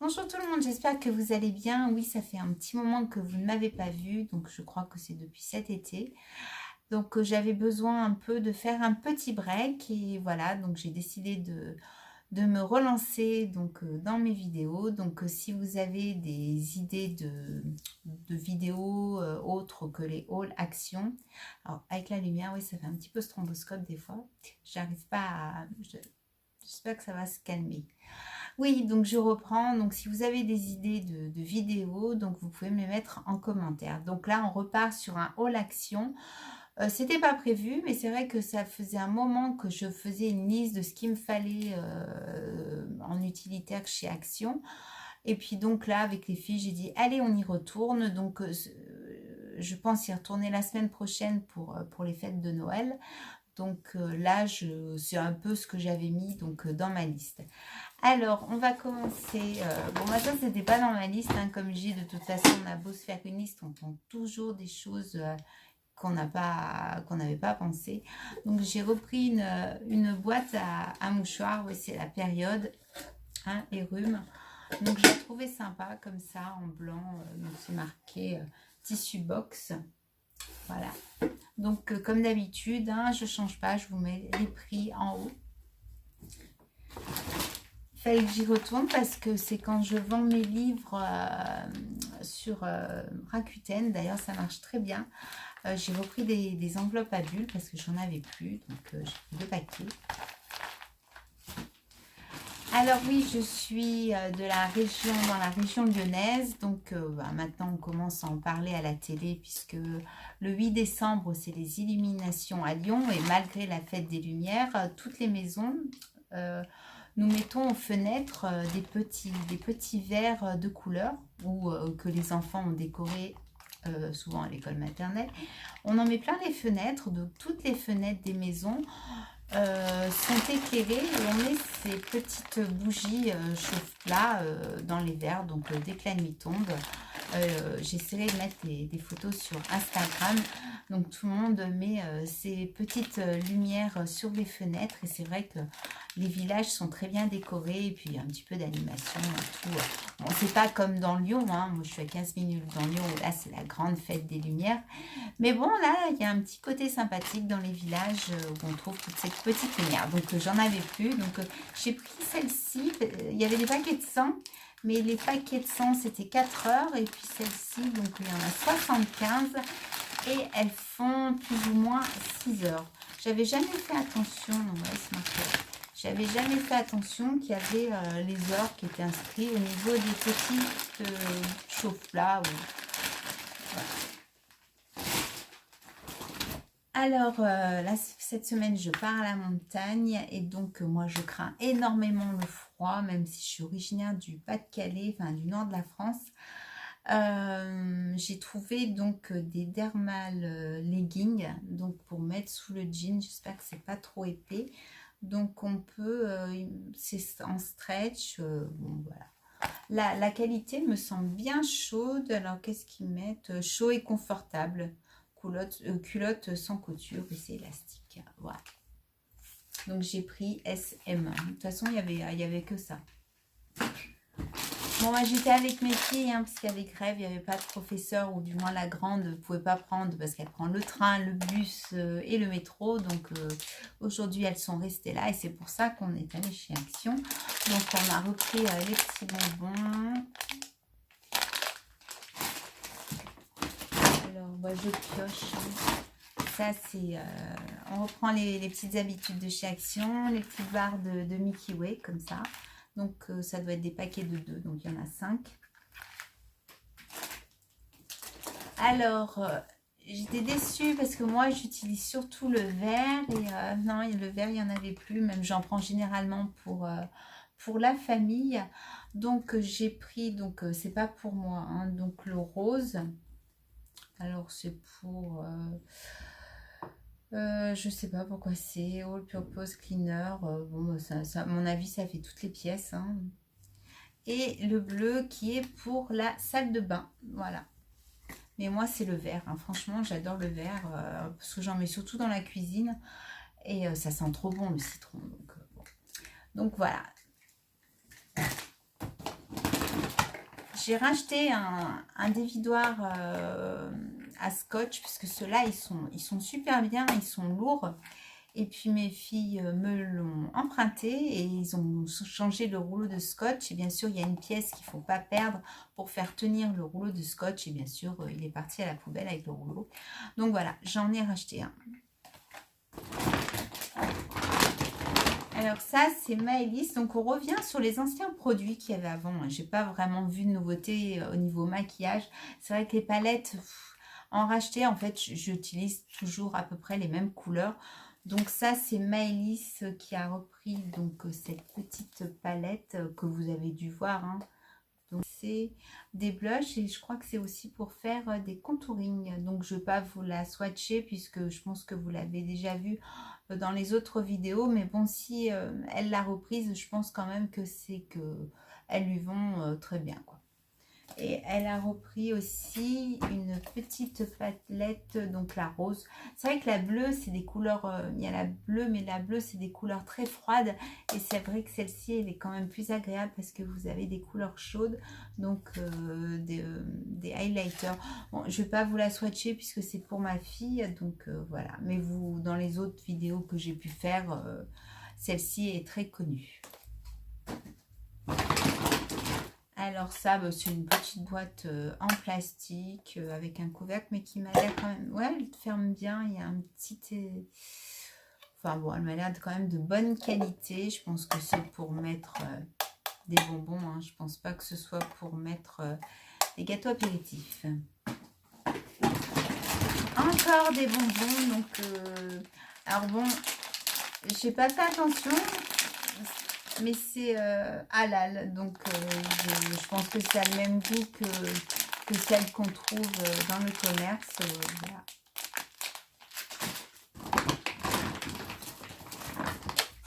Bonjour tout le monde, j'espère que vous allez bien. Oui, ça fait un petit moment que vous ne m'avez pas vu, donc je crois que c'est depuis cet été. Donc j'avais besoin un peu de faire un petit break et voilà, donc j'ai décidé de me relancer donc dans mes vidéos. Donc si vous avez des idées de vidéos autres que les haul actions, alors avec la lumière, oui, ça fait un petit peu stromboscope des fois. J'arrive pas à... J'espère que ça va se calmer. Oui, donc je reprends. Donc si vous avez des idées de vidéos, donc vous pouvez me les mettre en commentaire. Donc là, on repart sur un haul action. C'était pas prévu, mais c'est vrai que ça faisait un moment que je faisais une liste de ce qu'il me fallait en utilitaire chez Action. Et puis donc là, avec les filles, j'ai dit, allez, on y retourne. Donc je pense y retourner la semaine prochaine pour les fêtes de Noël. Donc là, c'est un peu ce que j'avais mis donc, dans ma liste. Alors, on va commencer. Bon, ça, c'était pas dans ma liste. Hein, comme je dis, de toute façon, on a beau se faire une liste, on prend toujours des choses qu'on n'avait pas pensé. Donc, j'ai repris une boîte à mouchoirs. Oui, c'est la période, hein, les rhumes. Donc, je l'ai trouvé sympa, comme ça, en blanc. Donc, c'est marqué tissu box. Voilà. Donc, comme d'habitude, hein, je ne change pas. Je vous mets les prix en haut. Fallait que j'y retourne parce que c'est quand je vends mes livres sur Rakuten. D'ailleurs, ça marche très bien. J'ai repris des enveloppes à bulles parce que j'en avais plus. Donc, j'ai pris 2 paquets. Alors oui, je suis dans la région lyonnaise. Donc, maintenant, on commence à en parler à la télé puisque le 8 décembre, c'est les illuminations à Lyon. Et malgré la fête des Lumières, toutes les maisons... nous mettons aux fenêtres des petits verres de couleur ou que les enfants ont décoré souvent à l'école maternelle. On en met plein les fenêtres, donc toutes les fenêtres des maisons sont éclairées et on met ces petites bougies chauffe-plat dans les verres. Donc dès que la nuit tombe, j'essaierai de mettre des photos sur Instagram. Donc tout le monde met ces petites lumières sur les fenêtres et c'est vrai que les villages sont très bien décorés et puis il y a un petit peu d'animation et tout. Bon, c'est pas comme dans Lyon, hein. Moi je suis à 15 minutes dans Lyon et là c'est la grande fête des Lumières. Mais bon, là il y a un petit côté sympathique dans les villages où on trouve toutes ces petites lumières. Donc j'en avais plus, donc j'ai pris celle-ci. Il y avait des paquets de 100, mais les paquets de 100 c'était 4 heures et puis celle-ci, donc il y en a 75 et elles font plus ou moins 6 heures. J'avais jamais fait attention, non, ouais, c'est marqué. J'avais jamais fait attention qu'il y avait les heures qui étaient inscrites au niveau des petites chauffe-plats. Voilà. Alors, là, cette semaine, je pars à la montagne et donc, moi, je crains énormément le froid, même si je suis originaire du Pas-de-Calais, enfin du nord de la France. J'ai trouvé donc des dermal leggings donc pour mettre sous le jean. J'espère que c'est pas trop épais. Donc on peut, c'est en stretch, bon voilà. La qualité me semble bien chaude. Alors qu'est-ce qu'ils mettent? Chaud et confortable. Culotte sans couture et c'est élastique. Voilà. Donc j'ai pris SM. De toute façon, il y avait que ça. Bon, moi j'étais avec mes filles, hein, parce qu'il y avait grève, il n'y avait pas de professeur, ou du moins la grande ne pouvait pas prendre parce qu'elle prend le train, le bus et le métro. Donc aujourd'hui elles sont restées là et c'est pour ça qu'on est allé chez Action. Donc on a repris les petits bonbons. Alors moi je pioche. Ça c'est... on reprend les petites habitudes de chez Action, les petites barres de Milky Way comme ça. Donc, ça doit être des paquets de 2. Donc, il y en a 5. Alors, j'étais déçue parce que moi, j'utilise surtout le verre. Et non, le verre, il n'y en avait plus. Même, j'en prends généralement pour la famille. Donc, j'ai pris... Donc, c'est pas pour moi. Hein, donc, le rose. Alors, c'est pour... je sais pas pourquoi c'est All Purpose Cleaner. Bon, à mon avis, ça fait toutes les pièces. Hein. Et le bleu qui est pour la salle de bain. Voilà. Mais moi, c'est le vert. Hein. Franchement, j'adore le vert parce que j'en mets surtout dans la cuisine. Et ça sent trop bon, le citron. Donc, bon. Donc voilà. j'ai racheté un dévidoir à scotch, puisque ceux-là, ils sont super bien, ils sont lourds. Et puis mes filles me l'ont emprunté et ils ont changé le rouleau de scotch. Et bien sûr, il y a une pièce qu'il ne faut pas perdre pour faire tenir le rouleau de scotch. Et bien sûr, il est parti à la poubelle avec le rouleau. Donc voilà, j'en ai racheté un. Alors ça, c'est Maëlys. Donc on revient sur les anciens produits qu'il y avait avant. J'ai pas vraiment vu de nouveauté au niveau maquillage. C'est vrai que les palettes, en racheter, en fait, j'utilise toujours à peu près les mêmes couleurs. Donc ça, c'est Maëlys qui a repris donc cette petite palette que vous avez dû voir. Hein. Donc c'est des blushs et je crois que c'est aussi pour faire des contouring. Donc je ne vais pas vous la swatcher puisque je pense que vous l'avez déjà vu dans les autres vidéos. Mais bon, si elle l'a reprise, je pense quand même que c'est que elles lui vont très bien, quoi. Et elle a repris aussi une petite palette, donc la rose. C'est vrai que la bleue, c'est des couleurs, il y a la bleue, mais la bleue, c'est des couleurs très froides. Et c'est vrai que celle-ci, elle est quand même plus agréable parce que vous avez des couleurs chaudes, donc des highlighters. Bon, je ne vais pas vous la swatcher puisque c'est pour ma fille, donc voilà. Mais vous, dans les autres vidéos que j'ai pu faire, celle-ci est très connue. Alors ça, bah, c'est une petite boîte en plastique avec un couvercle, mais qui m'a l'air quand même... Ouais, elle ferme bien, il y a un petit... Enfin bon, elle m'a l'air quand même de bonne qualité. Je pense que c'est pour mettre des bonbons. Hein. Je pense pas que ce soit pour mettre des gâteaux apéritifs. Encore des bonbons. Donc, alors bon, j'ai pas fait attention. Mais c'est halal, donc je pense que ça a le même goût que celle qu'on trouve dans le commerce. Voilà.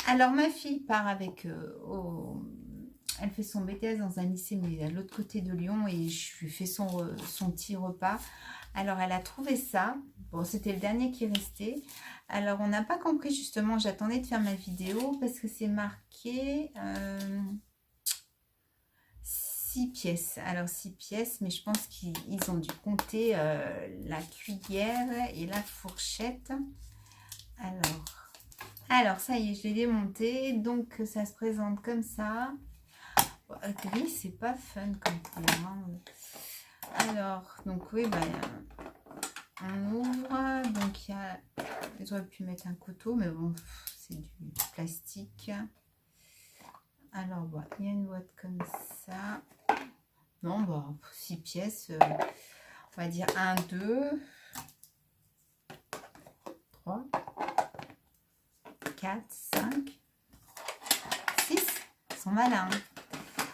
Alors ma fille part avec... elle fait son BTS dans un lycée, mais à l'autre côté de Lyon, et je lui fais son petit repas. Alors elle a trouvé ça. Bon, c'était le dernier qui restait. Alors, on n'a pas compris justement, j'attendais de faire ma vidéo parce que c'est marqué 6 pièces. Alors, 6 pièces, mais je pense qu'ils ont dû compter la cuillère et la fourchette. Alors, ça y est, je l'ai démonté. Donc, ça se présente comme ça. Bon, gris, c'est pas fun comme couleur. Hein. Alors, donc oui, bah... On ouvre, donc il y a, j'aurais pu mettre un couteau, mais bon, c'est du plastique. Alors, bah, il y a une boîte comme ça. Non, bah, 6 pièces, on va dire 1, 2, 3, 4, 5, 6. Ils sont malins.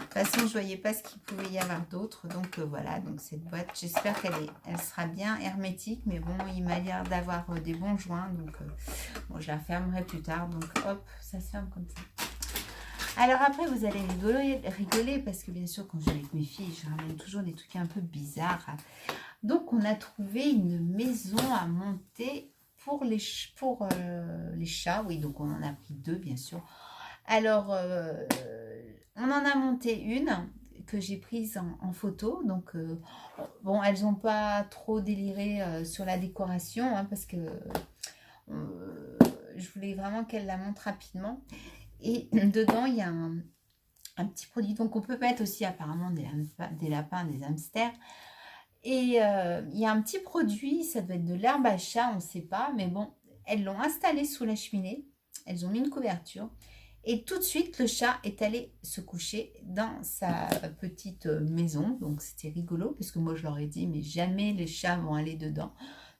De toute façon, je ne voyais pas ce qu'il pouvait y avoir d'autre. Donc voilà, donc cette boîte, j'espère qu'elle sera bien hermétique. Mais bon, il m'a l'air d'avoir des bons joints. Donc bon, je la fermerai plus tard. Donc hop, ça se ferme comme ça. Alors après, vous allez rigoler parce que bien sûr, quand je vais avec mes filles, je ramène toujours des trucs un peu bizarres. Donc on a trouvé une maison à monter pour les chats. Oui, donc on en a pris 2, bien sûr. Alors... on en a monté une que j'ai prise en photo. Donc, bon, elles n'ont pas trop déliré sur la décoration hein, parce que je voulais vraiment qu'elles la montrent rapidement. Et dedans, il y a un petit produit. Donc, on peut mettre aussi apparemment des lapins, des hamsters. Et il y a un petit produit, ça doit être de l'herbe à chat, on ne sait pas. Mais bon, elles l'ont installé sous la cheminée. Elles ont mis une couverture. Et tout de suite, le chat est allé se coucher dans sa petite maison. Donc, c'était rigolo, parce que moi, je leur ai dit, mais jamais les chats vont aller dedans.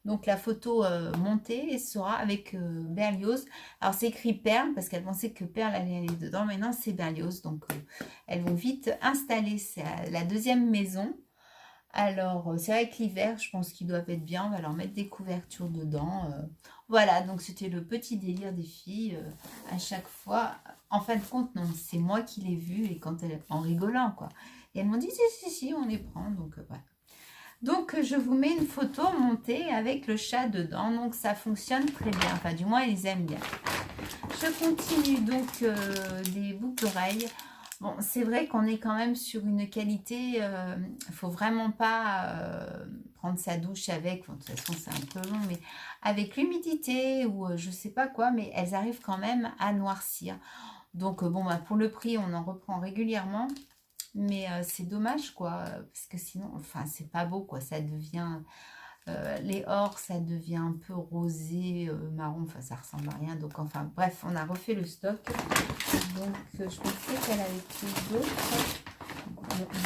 Donc, la photo montée sera avec Berlioz. Alors, c'est écrit Perle, parce qu'elle pensait que Perle allait aller dedans. Maintenant, c'est Berlioz. Donc, elles vont vite installer la deuxième maison. Alors, c'est vrai que l'hiver, je pense qu'ils doivent être bien. On va leur mettre des couvertures dedans. Voilà, donc c'était le petit délire des filles. À chaque fois, en fin de compte, non, c'est moi qui l'ai vu et en rigolant, quoi. Et elles m'ont dit, si, on les prend. Donc, voilà. Donc, je vous mets une photo montée avec le chat dedans. Donc, ça fonctionne très bien. Enfin, du moins, ils aiment bien. Je continue donc des boucles d'oreilles. Bon, c'est vrai qu'on est quand même sur une qualité, faut vraiment pas prendre sa douche avec, bon, de toute façon c'est un peu long, mais avec l'humidité ou je sais pas quoi, mais elles arrivent quand même à noircir. Donc bon, bah, pour le prix, on en reprend régulièrement, mais c'est dommage quoi, parce que sinon, enfin c'est pas beau quoi, ça devient, les ors, ça devient un peu rosé, marron, enfin ça ressemble à rien. Donc enfin bref, on a refait le stock. Donc je pensais qu'elle avait pris d'autres. Bon,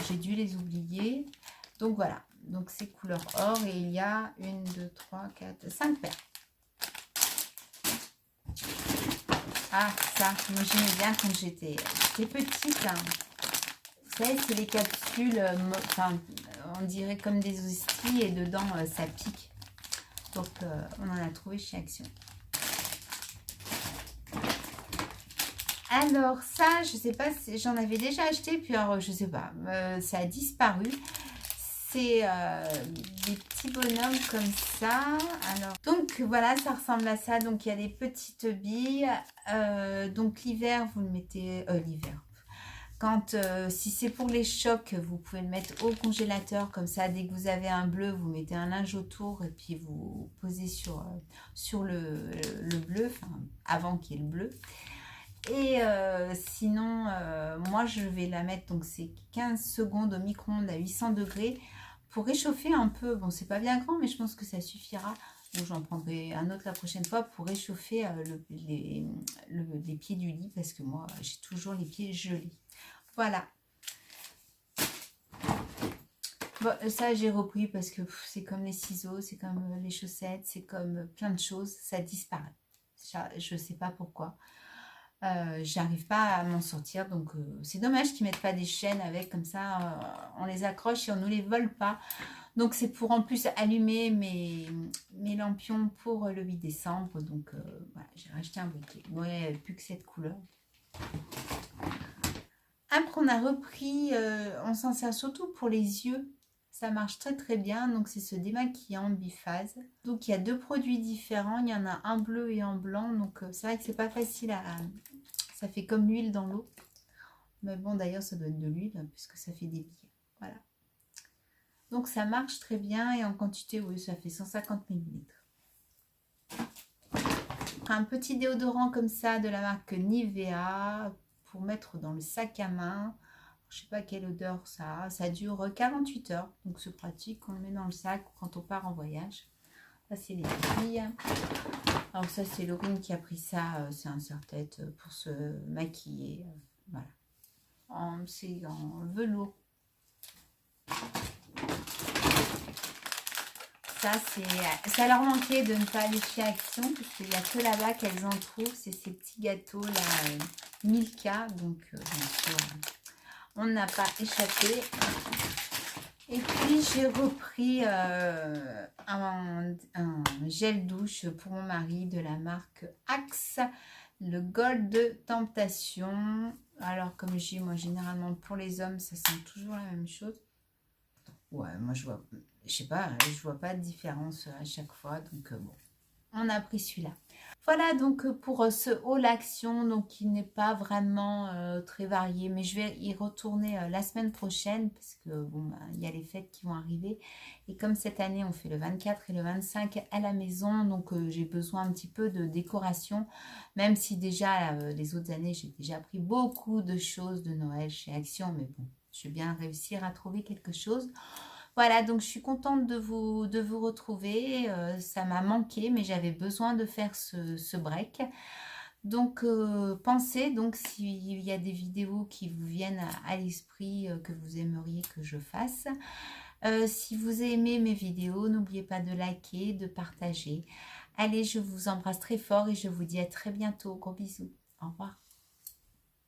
j'ai dû les oublier. Donc voilà, donc c'est couleur or et il y a 1, 2, 3, 4, 5 paires. Ah ça, moi j'aimais bien quand j'étais petite, hein. Vous savez, c'est les capsules, enfin, on dirait comme des hosties et dedans ça pique. Donc on en a trouvé chez Action. Alors ça, je sais pas, si j'en avais déjà acheté, puis alors je sais pas, ça a disparu. C'est des petits bonhommes comme ça. Alors, donc voilà, ça ressemble à ça. Donc il y a des petites billes. Donc l'hiver, vous le mettez, l'hiver. Quand, si c'est pour les chocs, vous pouvez le mettre au congélateur. Comme ça, dès que vous avez un bleu, vous mettez un linge autour et puis vous posez sur le bleu, enfin, avant qu'il y ait le bleu. Et sinon, moi, je vais la mettre, donc c'est 15 secondes au micro-ondes à 800 degrés pour réchauffer un peu. Bon, c'est pas bien grand, mais je pense que ça suffira. Ou j'en prendrai un autre la prochaine fois pour réchauffer les pieds du lit parce que moi, j'ai toujours les pieds gelés. Voilà. Bon, ça, j'ai repris parce que c'est comme les ciseaux, c'est comme les chaussettes, c'est comme plein de choses. Ça disparaît. Je sais pas pourquoi. J'arrive pas à m'en sortir, donc c'est dommage qu'ils mettent pas des chaînes avec, comme ça on les accroche et on ne les vole pas. Donc c'est pour en plus allumer mes lampions pour le 8 décembre, donc voilà, j'ai racheté un bouquet. Ouais, plus que cette couleur. Après on a repris, on s'en sert surtout pour les yeux. Ça marche très très bien, donc c'est ce démaquillant biphase. Donc il y a deux produits différents, il y en a un bleu et un blanc, donc c'est vrai que c'est pas facile à... Ça fait comme l'huile dans l'eau. Mais bon, d'ailleurs, ça doit être de l'huile, puisque ça fait des billes. Voilà. Donc ça marche très bien, et en quantité, oui, ça fait 150 ml. Un petit déodorant comme ça, de la marque Nivea, pour mettre dans le sac à main. Je sais pas quelle odeur ça a. Ça dure 48 heures, donc c'est pratique. On le met dans le sac quand on part en voyage. Ça, c'est les filles. Alors ça, c'est Laurine qui a pris ça. C'est un serre-tête pour se maquiller. Voilà. C'est en velours. Ça leur manquait de ne pas aller chez Action, parce qu'il n'y a que là-bas qu'elles en trouvent. C'est ces petits gâteaux là, Milka. Donc bien sûr, on n'a pas échappé. Et puis j'ai repris un gel douche pour mon mari de la marque Axe, le Gold Temptation. Alors comme je dis, moi généralement pour les hommes ça sent toujours la même chose. Ouais, moi je sais pas, je vois pas de différence à chaque fois, donc bon, on a pris celui-là. Voilà donc pour ce haul Action, donc il n'est pas vraiment très varié, mais je vais y retourner la semaine prochaine parce que bon, bah, il y a les fêtes qui vont arriver, et comme cette année on fait le 24 et le 25 à la maison, donc j'ai besoin un petit peu de décoration, même si déjà les autres années j'ai déjà pris beaucoup de choses de Noël chez Action, mais bon, je vais bien réussir à trouver quelque chose. Voilà, donc je suis contente de vous retrouver. Ça m'a manqué, mais j'avais besoin de faire ce break. Donc, pensez, donc s'il y a des vidéos qui vous viennent à l'esprit que vous aimeriez que je fasse. Si vous aimez mes vidéos, n'oubliez pas de liker, de partager. Allez, je vous embrasse très fort et je vous dis à très bientôt. Gros bisous. Au revoir.